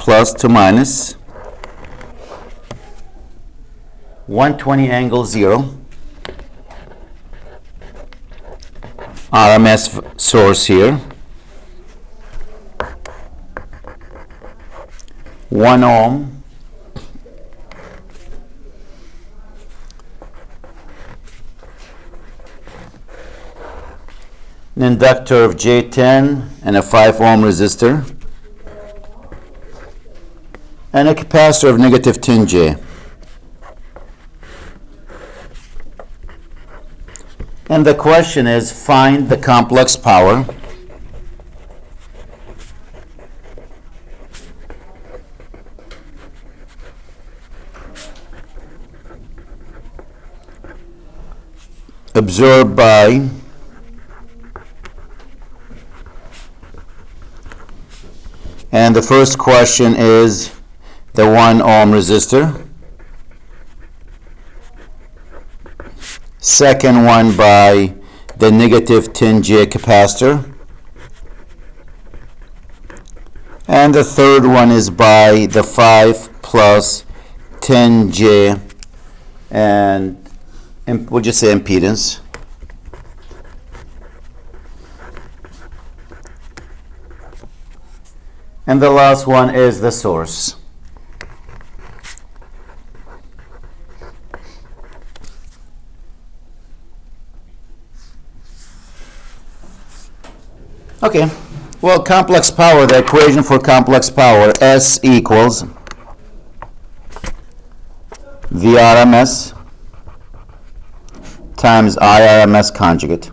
plus to minus 120 angle 0. RMS source here. 1 ohm. An inductor of J10 and a 5 ohm resistor. And a capacitor of negative 10J. And the question is, find the complex power absorbed by and the first question is the 1 ohm resistor. Second one by the negative 10J capacitor. And the third one is by the 5 plus 10J and we'll just say impedance. And the last one is the source. Okay, well, complex power, the equation for complex power, S equals VRMS times IRMS conjugate.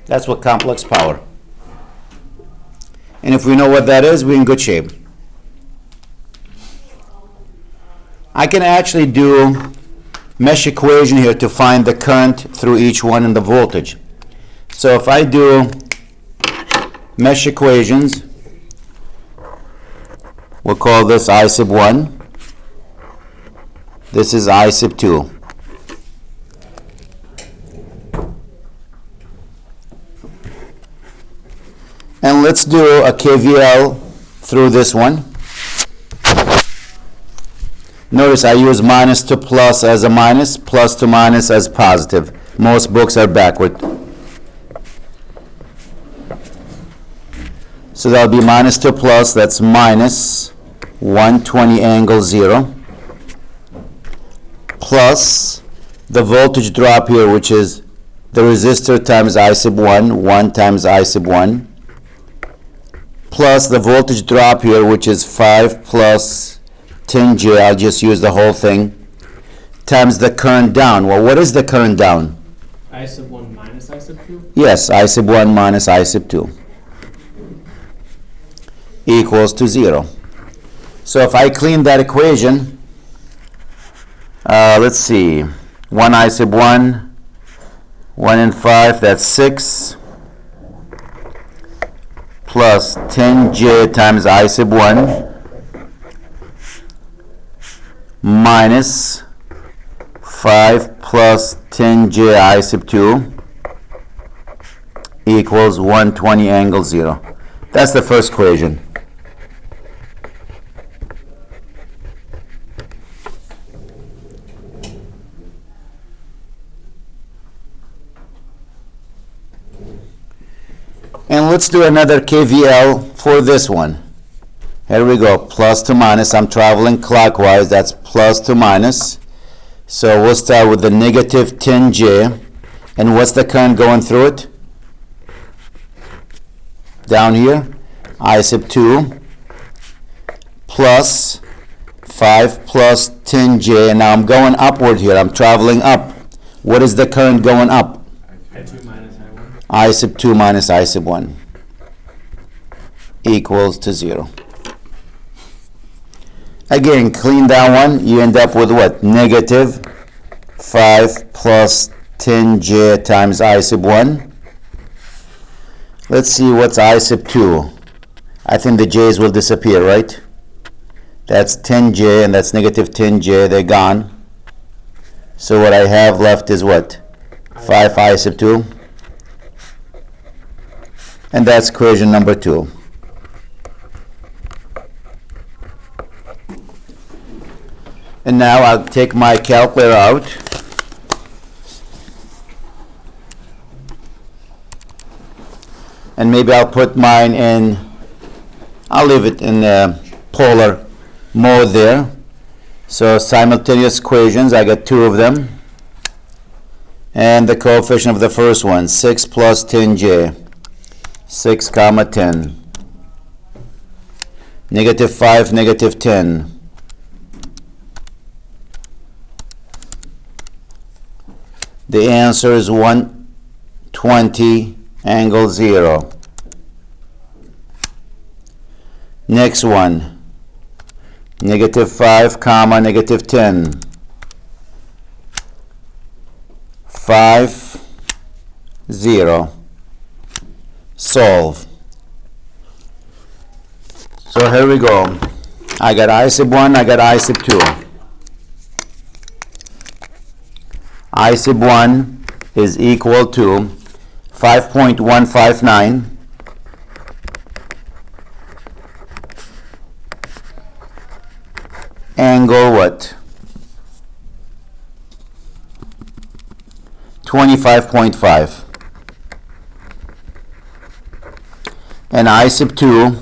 That's what complex power. And if we know what that is, we're in good shape. I can actually do mesh equation here to find the current through each one and the voltage. So if I do mesh equations, we'll call this I sub 1. This is I sub 2. And let's do a KVL through this one. Notice I use minus to plus as a minus, plus to minus as positive. Most books are backward. So that'll be minus to plus, that's minus 120 angle 0, plus the voltage drop here, which is the resistor times I sub 1, 1 times I sub 1, plus the voltage drop here, which is 5 plus 10J, I'll just use the whole thing, times the current down. Well, what is the current down? I sub 1 minus I sub 2? Yes, I sub 1 minus I sub 2 equals to 0. So if I clean that equation, let's see, 1 I sub 1, 1 and 5, that's 6, plus 10J times I sub 1, minus 5 plus 10J I sub 2 equals 120 angle 0. That's the first equation. And let's do another KVL for this one. Here we go, plus to minus. I'm traveling clockwise, that's plus to minus. So we'll start with the negative 10J. And what's the current going through it? Down here, I sub 2 plus 5 plus 10J. And now I'm going upward here, I'm traveling up. What is the current going up? I2 minus I1. I sub 2 minus I sub 1 equals to 0. Again, clean that one, you end up with what? Negative 5 plus 10J times I sub 1. Let's see what's I sub 2. I think the J's will disappear, right? That's 10J and that's negative 10J, they're gone. So what I have left is what? 5 I sub 2 And that's equation number 2. And now I'll take my calculator out. And maybe I'll put mine in, I'll leave it in polar mode there. So simultaneous equations, I got 2 of them. And the coefficient of the first one, 6 plus 10j. 6 comma 10. Negative 5, negative 10. The answer is 120 angle 0. Next one, negative 5 comma negative 10. 5, 0. Solve. So here we go. I got I sub 1, I got I sub 2. I sub 1 is equal to 5.159 angle what? 25.5. And I sub 2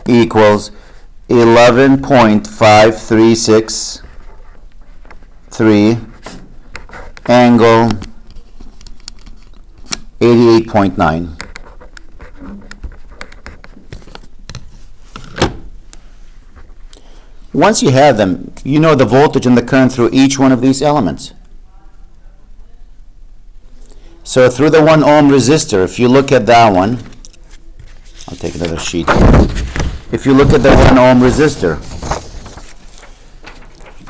equals 11.5363 angle 88.9. Once you have them, you know the voltage and the current through each one of these elements. So through the 1 ohm resistor, if you look at that one, I'll take another sheet. If you look at the 1 ohm resistor,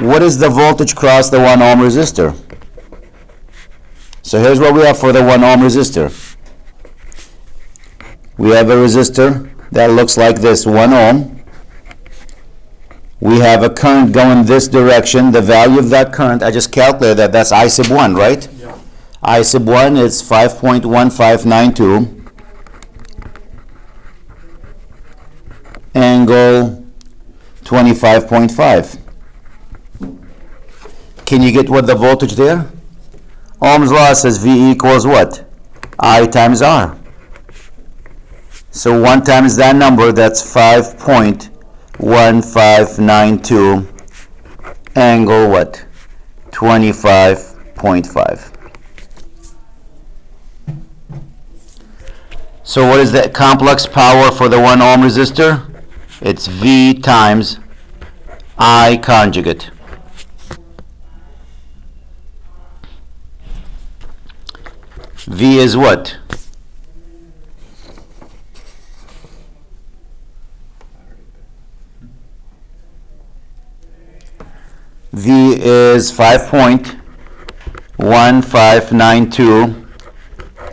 what is the voltage across the 1 ohm resistor? So here's what we have for the 1 ohm resistor. We have a resistor that looks like this, 1 ohm. We have a current going this direction. The value of that current, I just calculated that, that's I sub 1, right? Yeah. I sub 1 is 5.1592 angle 25.5. Can you get what the voltage there? Ohm's law says V equals what? I times R. So 1 times that number, that's 5.1592 angle what? 25.5. So what is the complex power for the 1 ohm resistor? It's V times I conjugate. V is what? V is 5.1592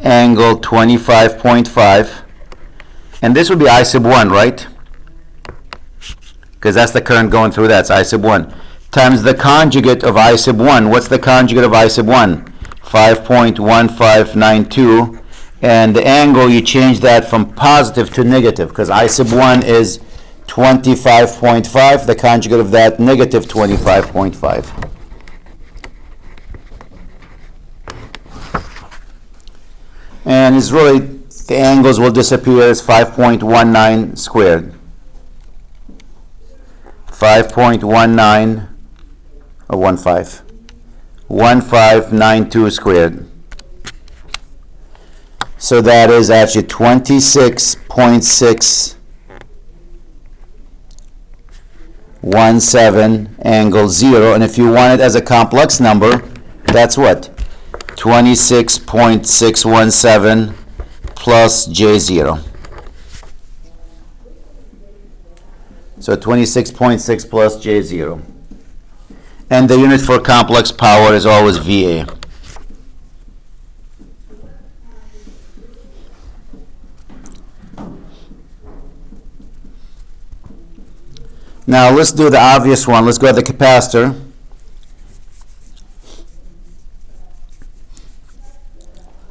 angle 25.5. And this would be I sub 1, right? Because that's the current going through that, it's I sub 1. Times the conjugate of I sub 1. What's the conjugate of I sub 1? 5.1592. And the angle, you change that from positive to negative, because I sub 1 is 25.5. The conjugate of that, negative 25.5. And it's really, the angles will disappear as 5.19 squared. 5.19 or 1592 squared. So that is actually 26.617 angle 0. And if you want it as a complex number, that's what? 26.617 plus J0. So 26.6 plus J0. And the unit for complex power is always VA. Now let's do the obvious one. Let's go to the capacitor.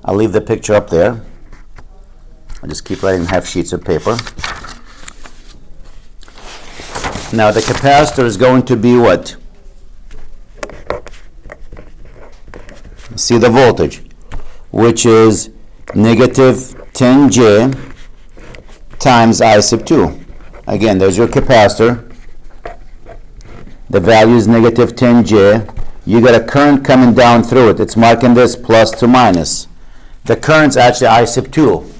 I'll leave the picture up there. I'll just keep writing half sheets of paper. Now the capacitor is going to be what? See the voltage, which is negative 10J times I sub 2. Again, there's your capacitor. The value is negative 10J. You got a current coming down through it. It's marking this plus to minus. The current's actually I sub 2.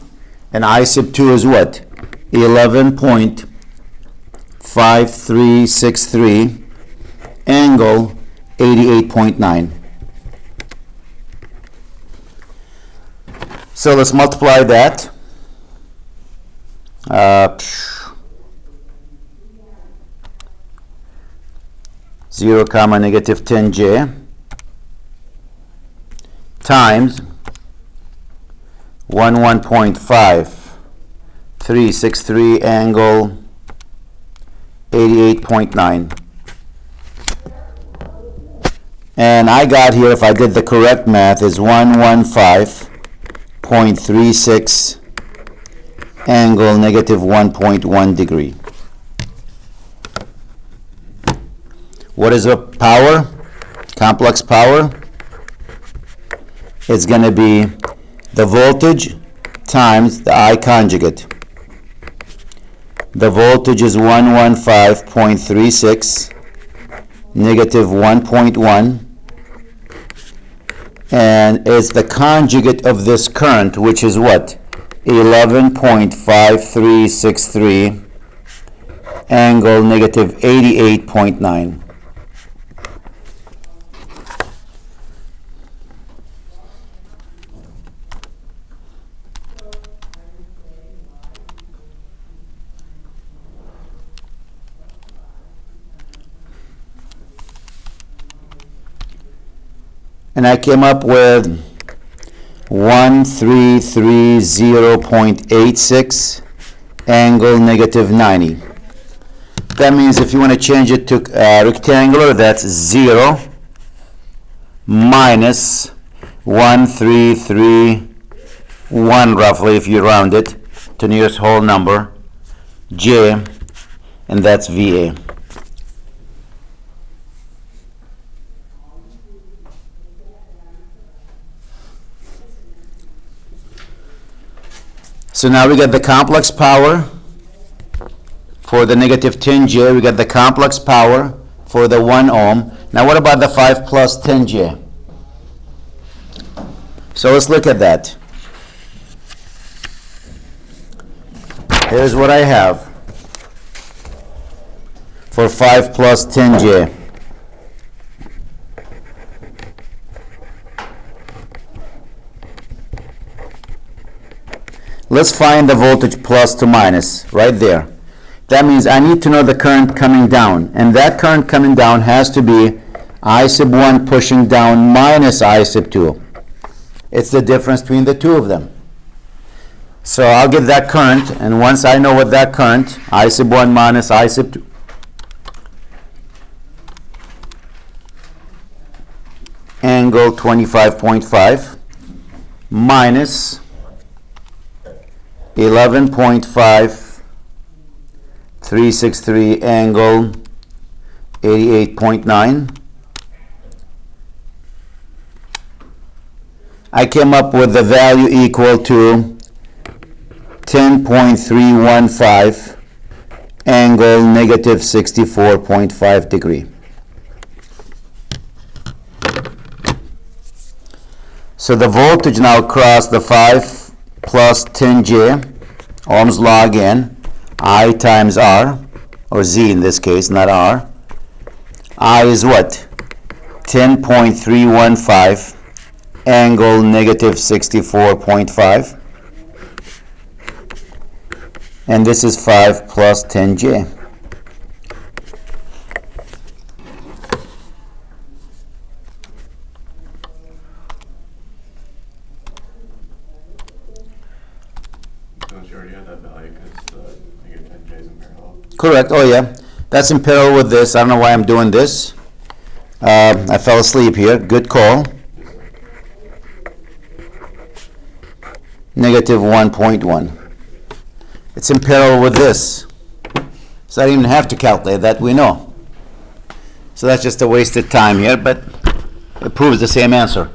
And I sub 2 is what? 11.5363 angle 88.9. So let's multiply that. 0 comma negative 10J times 11.5363 angle 88.9. And I got here, if I did the correct math, is 115.36 angle negative 1.1 degree. What is the power? Complex power? It's going to be the voltage times the I conjugate. The voltage is 115.36 negative 1.1, and it's the conjugate of this current, which is what? 11.5363 angle negative 88.9. And I came up with 1330.86 angle negative 90. That means if you want to change it to rectangular, that's 0 minus 1331 roughly, if you round it to nearest whole number, J, and that's VA. So now we got the complex power for the negative 10J. We got the complex power for the 1 ohm. Now what about the 5 plus 10J? So let's look at that. Here's what I have for 5 plus 10J. Let's find the voltage plus to minus right there. That means I need to know the current coming down, and that current coming down has to be I sub 1 pushing down minus I sub 2. It's the difference between the two of them. So I'll get that current, and once I know what that current, I sub 1 minus I sub 2, angle 25.5 minus 11.5363 angle 88.9. I came up with the value equal to 10.315 angle negative 64.5 degree. So the voltage now across the 5 plus 10J, Ohm's law again, I times R, or Z in this case, not R. I is what? 10.315 angle negative 64.5. And this is 5 plus 10J. Correct. Oh yeah, that's in parallel with this. I don't know why I'm doing this. I fell asleep here. Good call. Negative 1.1. It's in parallel with this. So I don't even have to calculate that, we know. So that's just a wasted time here, but it proves the same answer.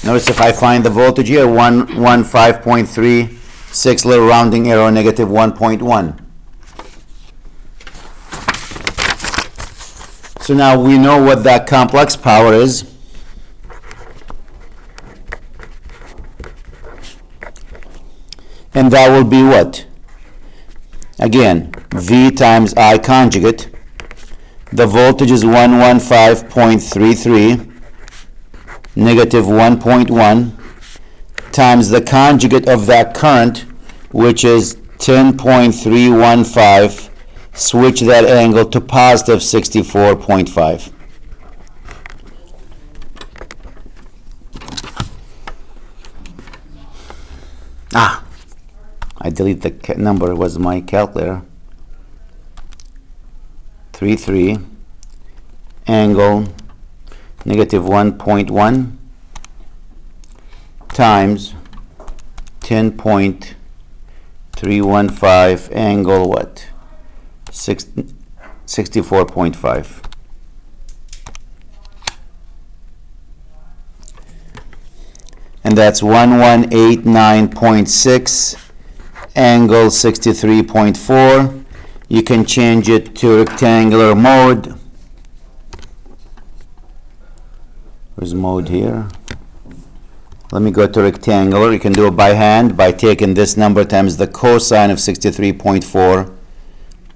Notice if I find the voltage here, 115.36, little rounding error, negative 1.1. So now we know what that complex power is. And that will be what? Again, V times I conjugate. The voltage is 115.33, negative 1.1, times the conjugate of that current, which is 10.315. Switch that angle to positive 64.5. I delete the number, it was my calculator. 33 angle negative 1.1 times 10.315 angle what? 64.5. And that's 1189.6 angle 63.4. You can change it to rectangular mode. Where's mode here? Let me go to rectangular. You can do it by hand by taking this number times the cosine of 63.4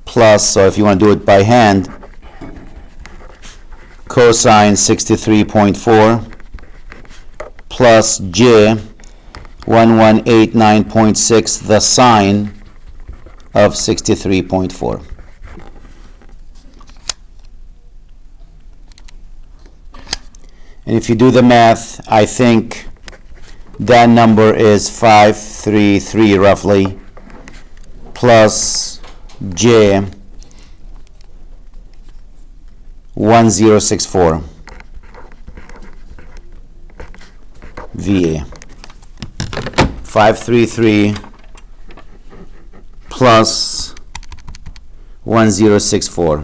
plus, so if you want to do it by hand, cosine 63.4 plus j 1189.6, the sine of 63.4. And if you do the math, I think that number is 533 roughly, plus j 1064 VA. 533 plus 1064.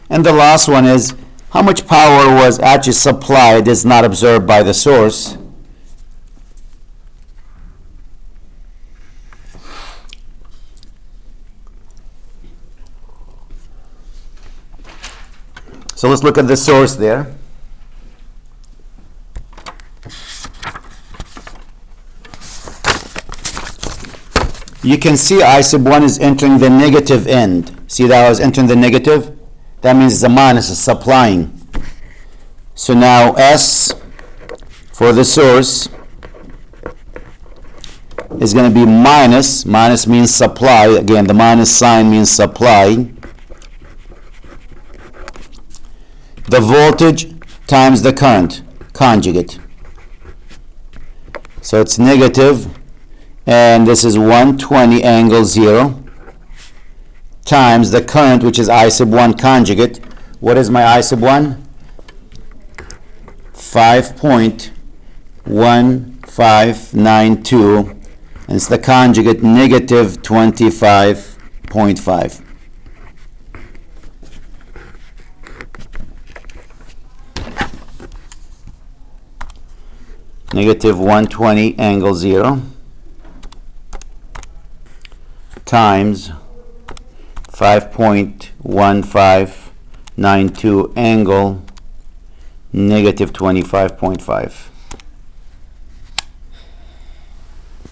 And the last one is how much power was actually supplied is not observed by the source. So let's look at the source there. You can see I sub 1 is entering the negative end. See that I was entering the negative? That means the minus is supplying. So now S for the source is going to be minus. Minus means supply. Again, the minus sign means supply. The voltage times the current, conjugate. So it's negative, and this is 120 angle 0, times the current, which is I sub 1 conjugate. What is my I sub 1? 5.1592, and it's the conjugate, negative 25.5. Negative 120 angle 0 times 5.1592 angle negative 25.5.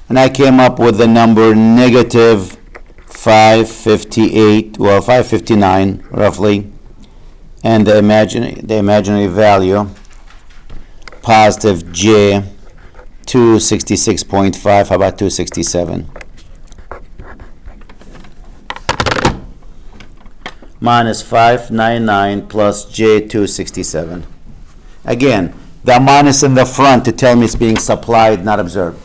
And I came up with the number negative 558, well 559 roughly, and the imaginary value positive j 266.5. How about 267? Minus 599 plus j 267. Again, the minus in the front to tell me it's being supplied, not observed.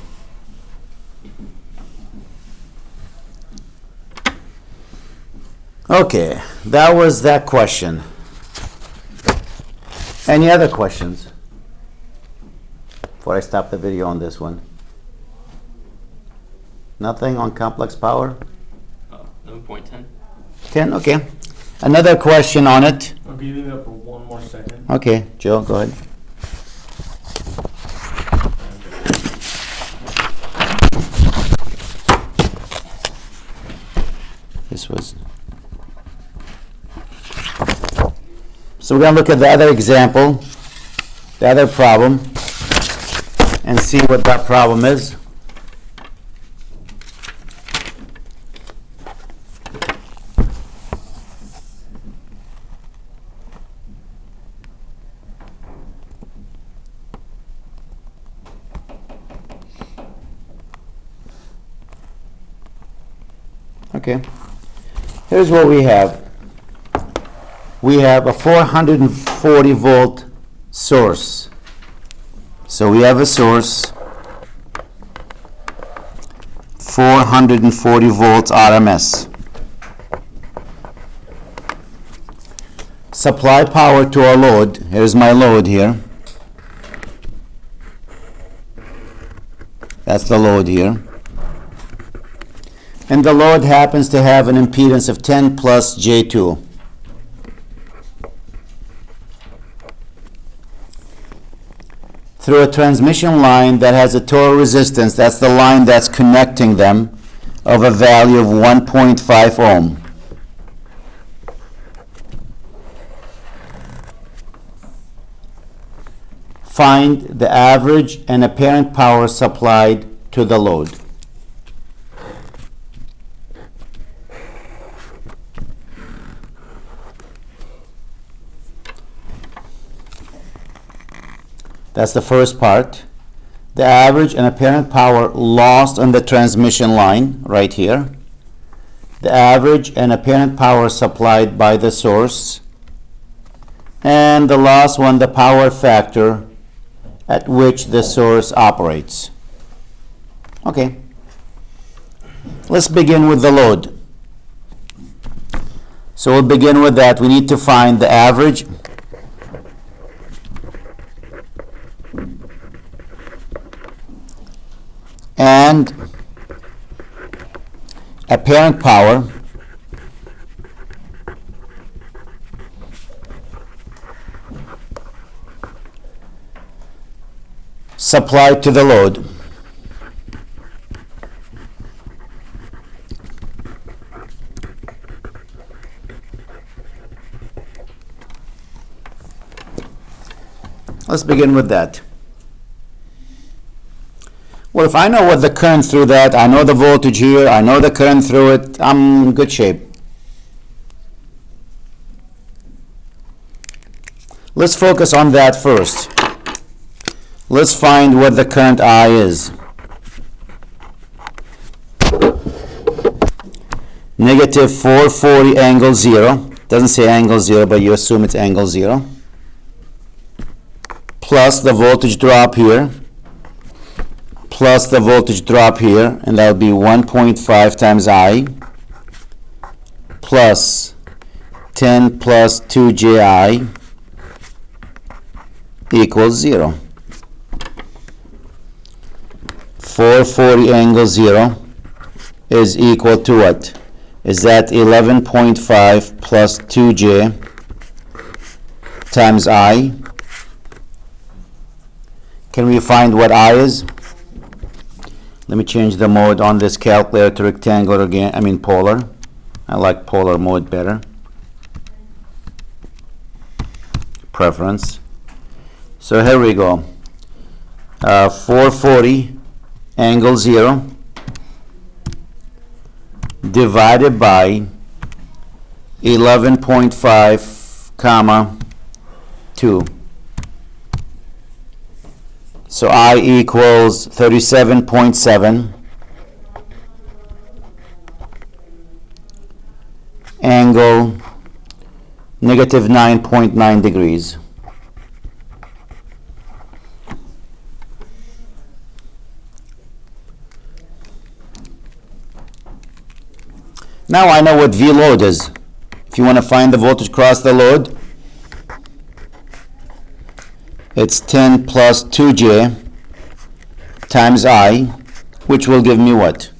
Okay, that was that question. Any other questions before I stop the video on this one? Nothing on complex power? 11.10. 10, okay. Another question on it. Okay, you leave it up for one more second. Okay, Joe, go ahead. This was. So we're going to look at the other example, the other problem, and see what that problem is. Okay, here's what we have. We have a 440 volt source. So we have a source, 440 volts RMS. Supply power to our load. Here's my load here. That's the load here. And the load happens to have an impedance of 10 plus J2. Through a transmission line that has a total resistance, that's the line that's connecting them, of a value of 1.5 ohm. Find the average and apparent power supplied to the load. That's the first part. The average and apparent power lost on the transmission line, right here. The average and apparent power supplied by the source. And the last one, the power factor at which the source operates. Okay. Let's begin with the load. So we'll begin with that. We need to find the average and apparent power supplied to the load. Let's begin with that. Well, if I know what the current through that, I know the voltage here, I know the current through it, I'm in good shape. Let's focus on that first. Let's find what the current I is. Negative 440 angle 0. Doesn't say angle 0, but you assume it's angle 0. Plus the voltage drop here. Plus the voltage drop here, and that would be 1.5 times I, plus 10 plus 2ji equals 0. 440 angle 0 is equal to what? Is that 11.5 plus 2j times I? Can we find what I is? Let me change the mode on this calculator to rectangular again, polar. I like polar mode better. Preference. So here we go. 440 angle 0 divided by 11.5 comma 2. So I equals 37.7 angle negative 9.9 degrees. Now I know what V load is. If you want to find the voltage across the load, it's 10 plus 2j times I, which will give me what?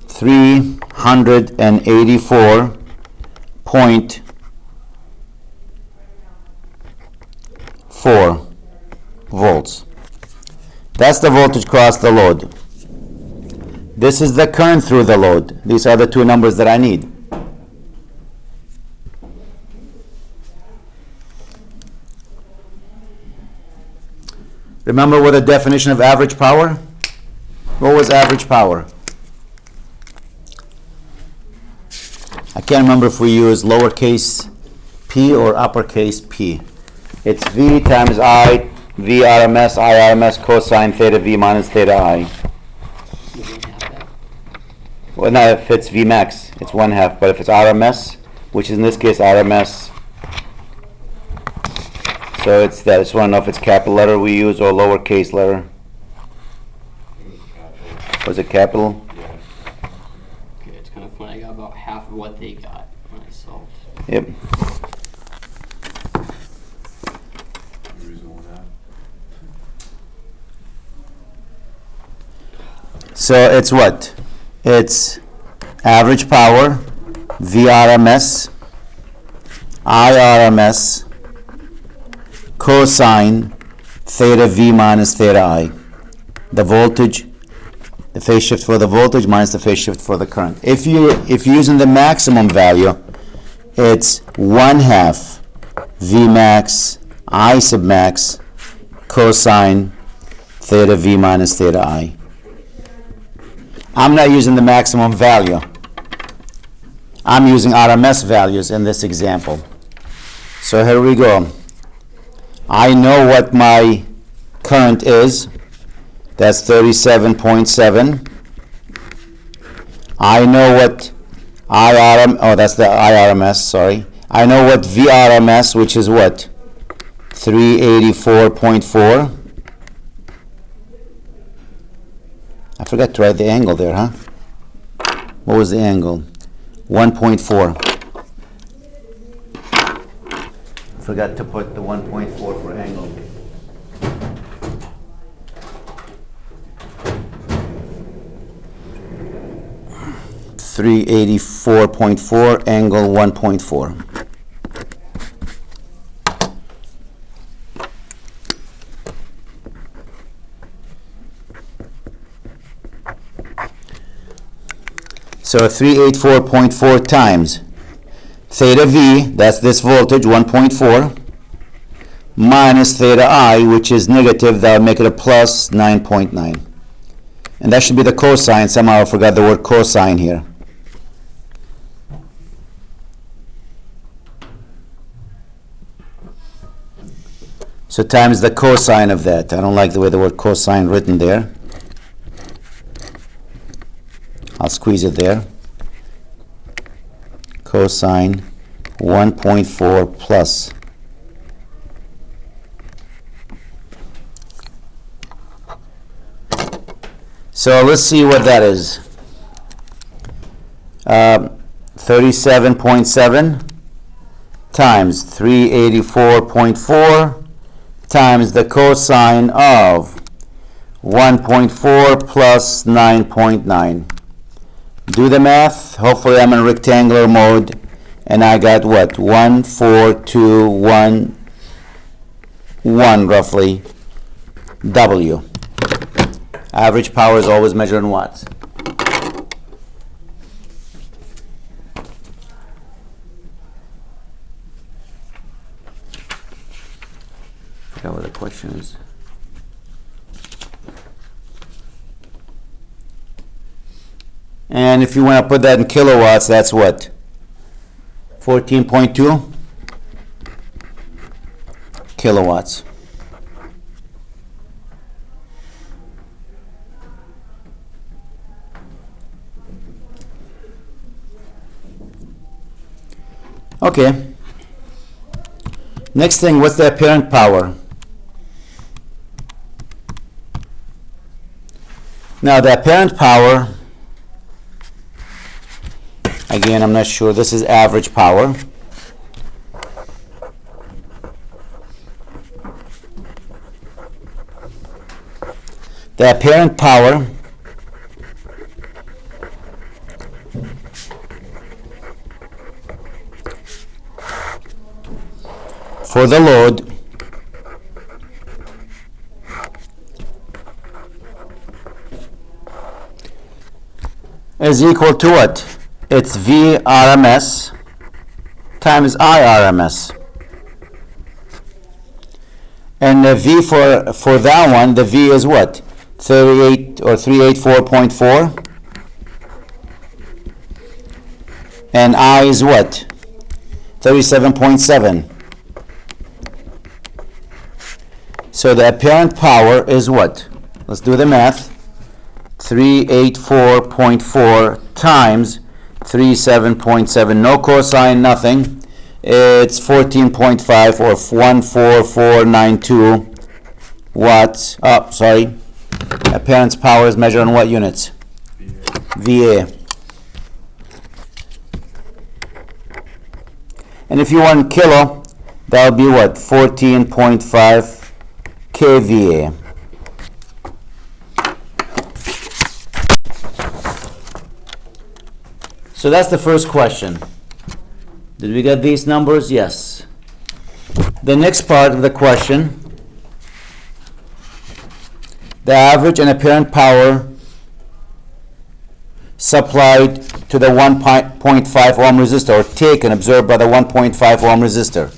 $384.4 volts. That's the voltage across the load. This is the current through the load. These are the two numbers that I need. Remember what the definition of average power? What was average power? I can't remember if we use lowercase p or uppercase p. It's V times I, V RMS, I RMS, cosine theta V minus theta I. You didn't have that. Well, now if it's V max, it's 1/2. But if it's RMS, which is in this case RMS, so it's that. I just want to know if it's capital letter we use or lowercase letter. Was it capital? Okay, it's kind of funny. I got about half of what they got when I solved. Yep. So it's what? It's average power, VRMS, IRMS, cosine theta V minus theta I. The voltage, the phase shift for the voltage minus the phase shift for the current. If you're using the maximum value, it's 1/2 V max I sub max cosine theta V minus theta I. I'm not using the maximum value. I'm using RMS values in this example. So here we go. I know what my current is. That's 37.7. I know what that's the IRMS, sorry. I know what VRMS, which is what? 384.4. I forgot to write the angle there, huh? What was the angle? 1.4. Forgot to put the 1.4 for angle. $384.4 angle 1.4. So 384.4 times theta V, that's this voltage, 1.4, minus theta I, which is negative, that'll make it a plus 9.9. And that should be the cosine. Somehow I forgot the word cosine here. So times the cosine of that. I don't like the way the word cosine written there. I'll squeeze it there. Cosine 1.4 plus. So let's see what that is. 37.7 times 384.4 times the cosine of 1.4 plus 9.9. Do the math. Hopefully I'm in rectangular mode, and I got what? 14211 roughly W. Average power is always measured in watts. I forgot what the question is. And if you want to put that in kilowatts, that's what? 14.2 kilowatts. Okay. Next thing, what's the apparent power? Now the apparent power, again, I'm not sure. This is average power. The apparent power for the load is equal to what? It's V RMS times I RMS. And the V for that one, the V is what? 38 or 384.4. And I is what? 37.7. So the apparent power is what? Let's do the math. 384.4 times 37.7. No cosine, nothing. It's 14.5 or 14492 watts. Oh, sorry. Apparent power is measured in what units? VA. And if you want kilo, that would be what? 14.5 kVA. So that's the first question. Did we get these numbers? Yes. The next part of the question, the average and apparent power supplied to the 1.5 ohm resistor, or taken, observed by the 1.5 ohm resistor.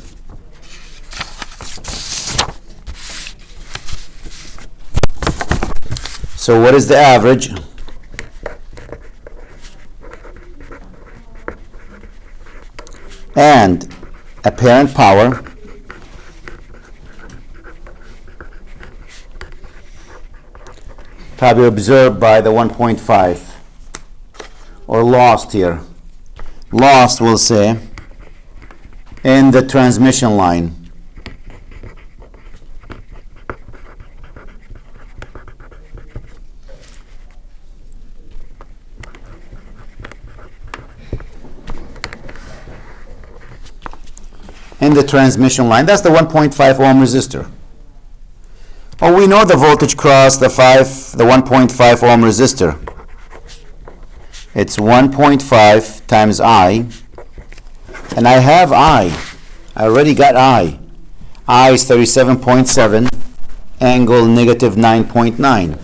So what is the average? And apparent power probably observed by the 1.5, or lost here. Lost, we'll say, in the transmission line. In the transmission line. That's the 1.5 ohm resistor. Oh, we know the voltage cross the 1.5 ohm resistor. It's 1.5 times I, and I have I already got I. I is 37.7, angle negative 9.9.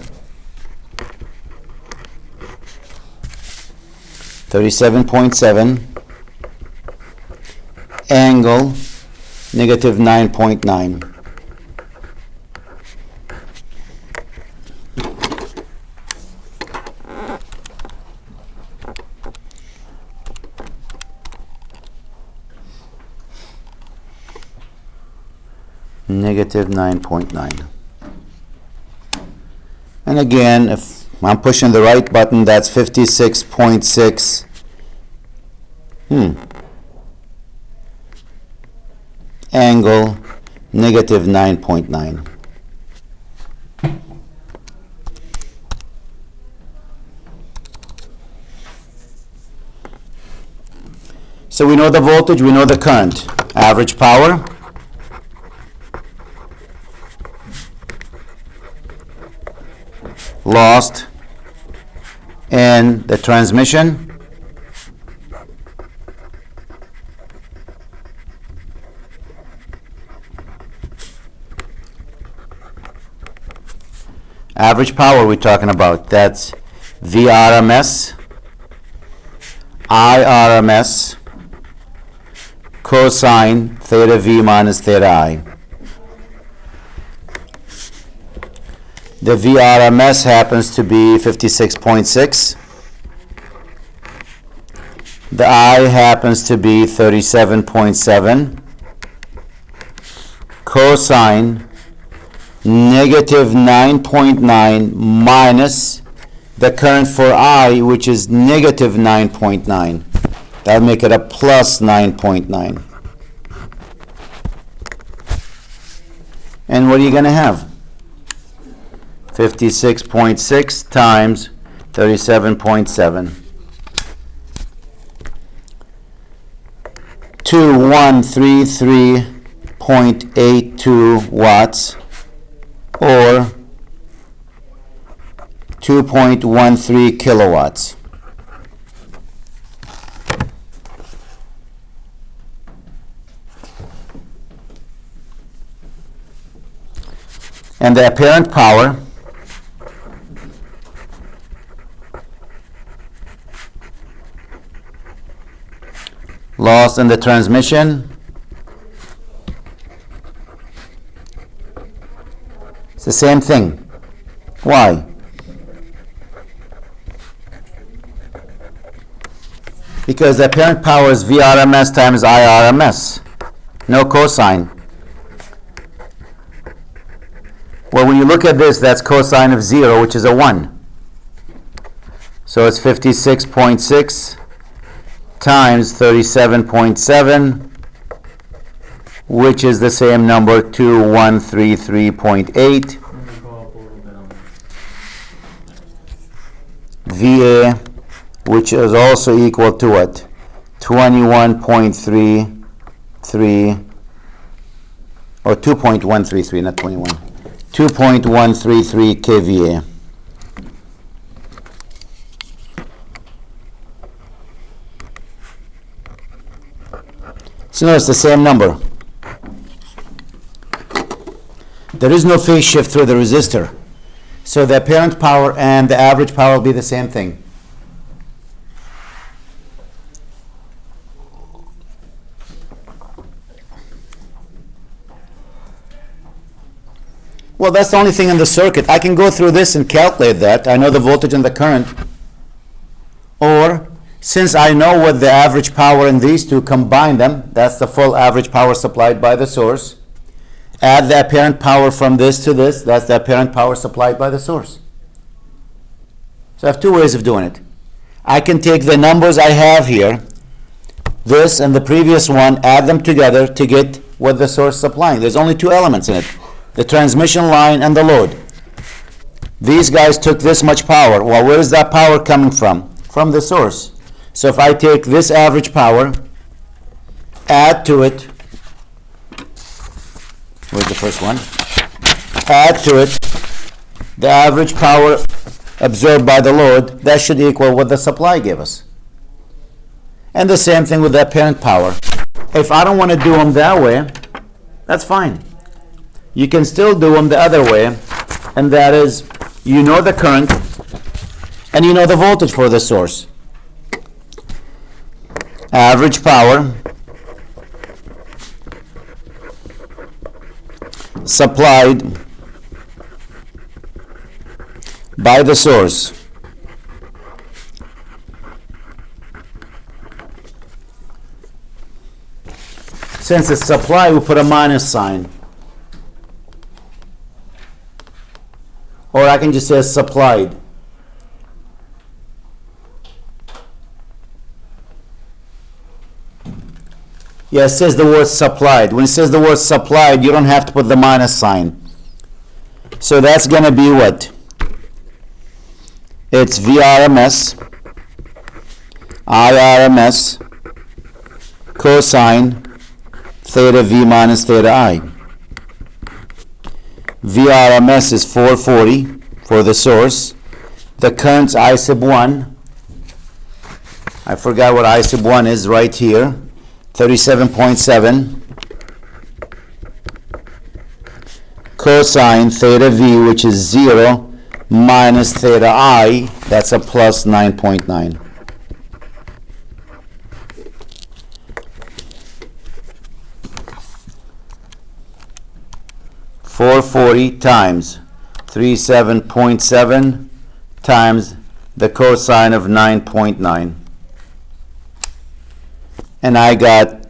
37.7, angle negative 9.9. Negative 9.9. And again, if I'm pushing the right button, that's 56.6. Angle negative 9.9. So we know the voltage, we know the current. Average power. Lost in the transmission. Average power we're talking about. That's VRMS, IRMS, cosine theta V minus theta I. The VRMS happens to be 56.6. The I happens to be 37.7. Cosine negative 9.9 minus the current for I, which is negative 9.9. That'll make it a plus 9.9. And what are you going to have? 56.6 times 37.7. 2133.82 watts, or 2.13 kilowatts. And the apparent power loss in the transmission it's the same thing. Why? Because the apparent power is VRMS times IRMS. No cosine. Well, when you look at this, that's cosine of 0, which is a 1. So it's 56.6 times 37.7, which is the same number, 2133.8. VA, which is also equal to what? 21.33, or 2.133, not 21. 2.133 kVA. So no, it's the same number. There is no phase shift through the resistor. So the apparent power and the average power will be the same thing. Well, that's the only thing in the circuit. I can go through this and calculate that. I know the voltage and the current. Or, since I know what the average power in these two, combine them. That's the full average power supplied by the source. Add the apparent power from this to this. That's the apparent power supplied by the source. So I have two ways of doing it. I can take the numbers I have here, this and the previous one, add them together to get what the source is supplying. There's only two elements in it. The transmission line and the load. These guys took this much power. Well, where is that power coming from? From the source. So if I take this average power, add to it, where's the first one? Add to it the average power absorbed by the load, that should equal what the supply gave us. And the same thing with the apparent power. If I don't want to do them that way, that's fine. You can still do them the other way, and that is, you know the current and you know the voltage for the source. Average power supplied by the source since it's supply, we put a minus sign. Or I can just say supplied. Yeah, it says the word supplied. When it says the word supplied, you don't have to put the minus sign. So that's going to be what? It's VRMS, IRMS, cosine theta V minus theta I. VRMS is 440 for the source. The current's I sub 1. I forgot what I sub 1 is right here. 37.7. Cosine theta V, which is 0, minus theta I, that's a plus 9.9. .440 times 37.7 times the cosine of 9.9. And I got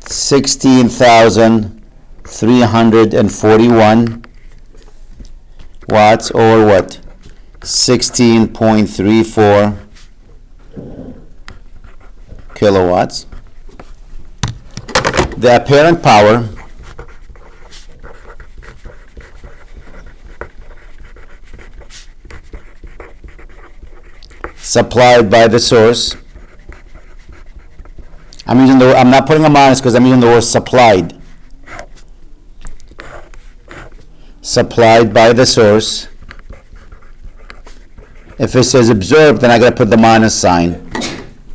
16,341 watts, or what? 16.34 kilowatts. The apparent power supplied by the source. I'm not putting a minus because I'm using the word supplied. Supplied by the source If it says absorbed, then I gotta put the minus sign.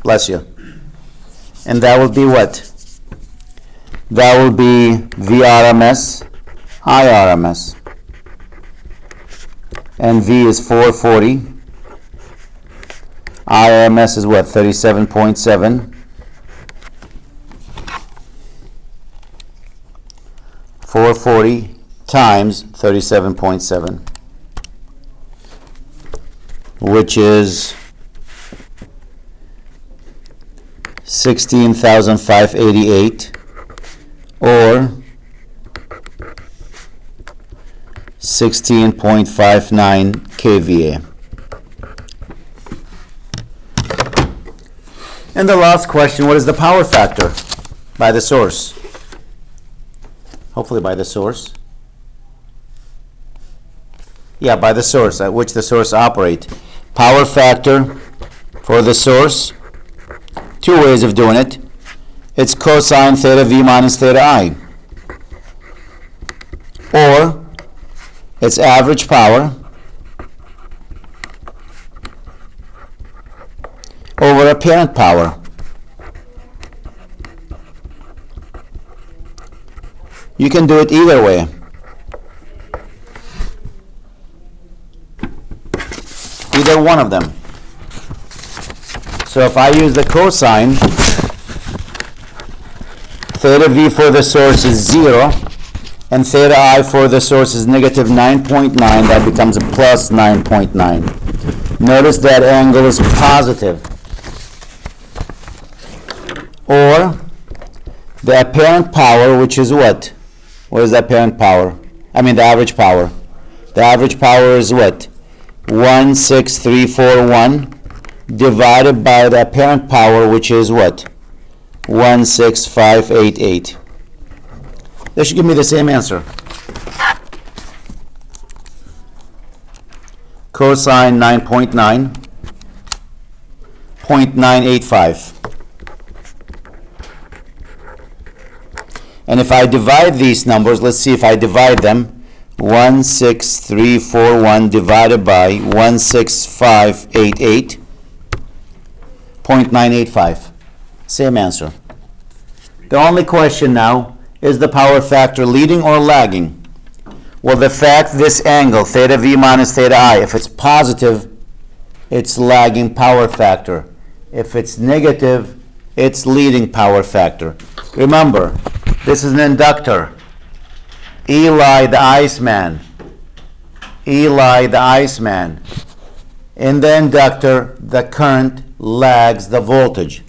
Bless you. And that will be what? That will be VRMS, IRMS. And V is 440. IRMS is what? 37.7. 440 times 37.7, which is 16,588, or 16.59 kVA. And the last question, what is the power factor by the source? Hopefully by the source. Yeah, by the source at which the source operates. Power factor for the source, two ways of doing it. It's cosine theta V minus theta I. Or it's average power over apparent power. You can do it either way. Either one of them. So if I use the cosine, theta V for the source is 0, and theta I for the source is negative 9.9, that becomes a plus 9.9. Notice that angle is positive. Or the apparent power, which is what? What is the apparent power? I mean the average power. The average power is what? 16341 divided by the apparent power, which is what? 16588. They should give me the same answer. Cosine 9.9, 0.985. And if I divide these numbers, let's see if I divide them. 16341 divided by 16588, 0.985. Same answer. The only question now, is the power factor leading or lagging? Well, the fact this angle, theta V minus theta I, if it's positive, it's lagging power factor. If it's negative, it's leading power factor. Remember, this is an inductor. Eli the Iceman. Eli the Iceman. In the inductor, the current lags the voltage.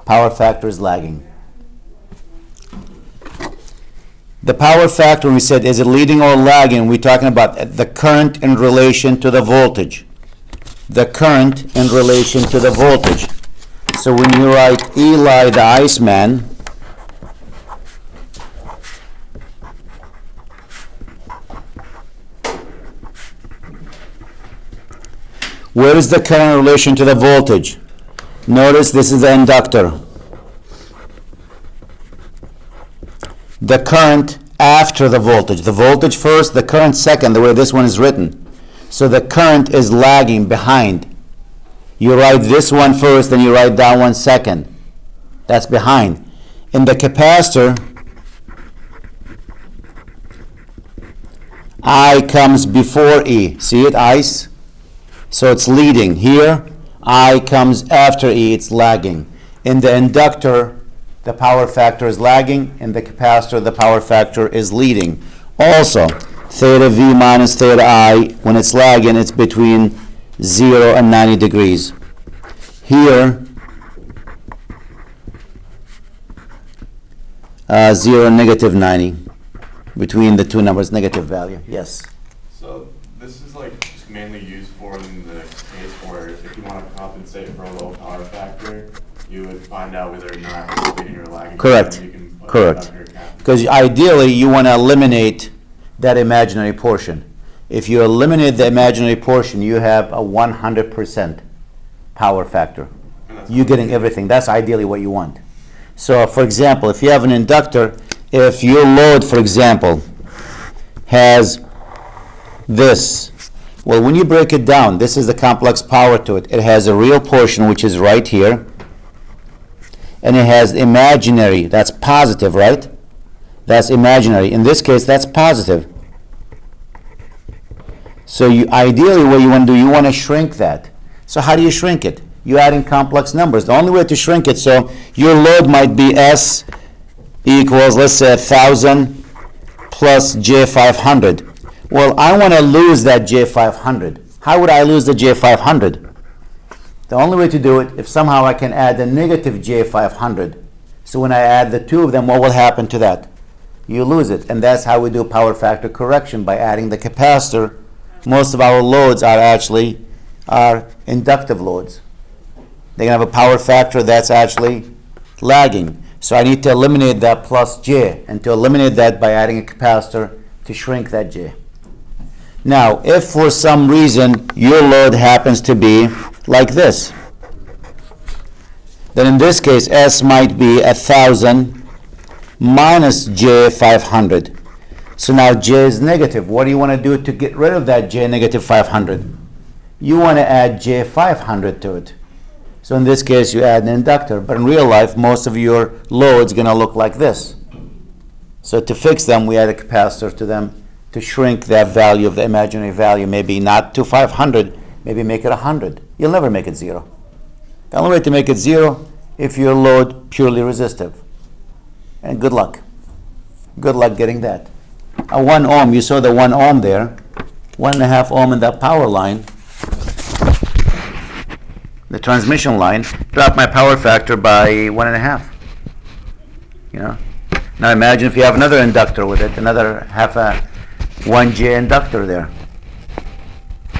Power factor is lagging. The power factor, when we said, is it leading or lagging? We're talking about the current in relation to the voltage. The current in relation to the voltage. So when you write Eli the Iceman, where is the current in relation to the voltage? Notice this is the inductor. The current after the voltage. The voltage first, the current second, the way this one is written. So the current is lagging behind. You write this one first, then you write that one second. That's behind. In the capacitor, I comes before E. See it? Ice. So it's leading. Here, I comes after E. It's lagging. In the inductor, the power factor is lagging. In the capacitor, the power factor is leading. Also, theta V minus theta I, when it's lagging, it's between 0 and 90 degrees. Here, 0 and negative 90. Between the two numbers, negative value. Yes? So this is like just mainly used for in the case where if you want to compensate for a low power factor, you would find out whether or not it's leading or lagging. Correct. You can put Correct. it up your Because ideally, you want to eliminate that imaginary portion. If you eliminate the imaginary portion, you have a 100% power factor. You're getting everything. That's ideally what you want. So, for example, if you have an inductor, if your load, for example, has this Well, when you break it down, this is the complex power to it. It has a real portion, which is right here, and it has imaginary, that's positive, right? That's imaginary. In this case, that's positive. So you ideally, what you want to do, you want to shrink that. So how do you shrink it? You add in complex numbers. The only way to shrink it, so your load might be S equals, let's say, 1,000 plus J500. Well, I want to lose that J500. How would I lose the J500? The only way to do it, if somehow I can add a negative J500. So when I add the two of them, what will happen to that? You lose it. And that's how we do power factor correction, by adding the capacitor. Most of our loads are actually inductive loads. They're going to have a power factor that's actually lagging. So I need to eliminate that plus J, and to eliminate that by adding a capacitor to shrink that J. Now, if for some reason your load happens to be like this, then in this case S might be 1,000 minus J500. So now J is negative. What do you want to do to get rid of that J negative 500? You want to add J500 to it. So in this case, you add an inductor. But in real life, most of your load's going to look like this. So to fix them, we add a capacitor to them to shrink that value of the imaginary value. Maybe not to 500, maybe make it 100. You'll never make it 0. The only way to make it 0, if your load purely resistive. And good luck. Good luck getting that. A 1 ohm, you saw the 1 ohm there. 1.5 ohm in that power line. The transmission line, drop my power factor by 1.5. You know. Now imagine if you have another inductor with it, another half a 1J inductor there.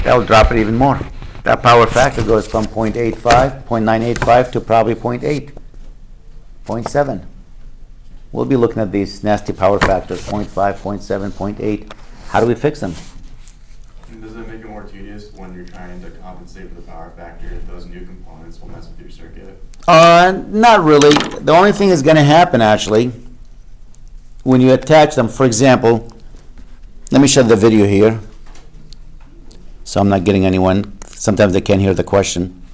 That will drop it even more. That power factor goes from 0.985 to probably 0.8, 0.7. We'll be looking at these nasty power factors, 0.5, 0.7, 0.8. How do we fix them? Does it make it more tedious when you're trying to compensate for the power factor if those new components will mess with your circuit? Not really. The only thing that's going to happen, actually, when you attach them, for example, let me show the video here, so I'm not getting anyone. Sometimes they can't hear the question.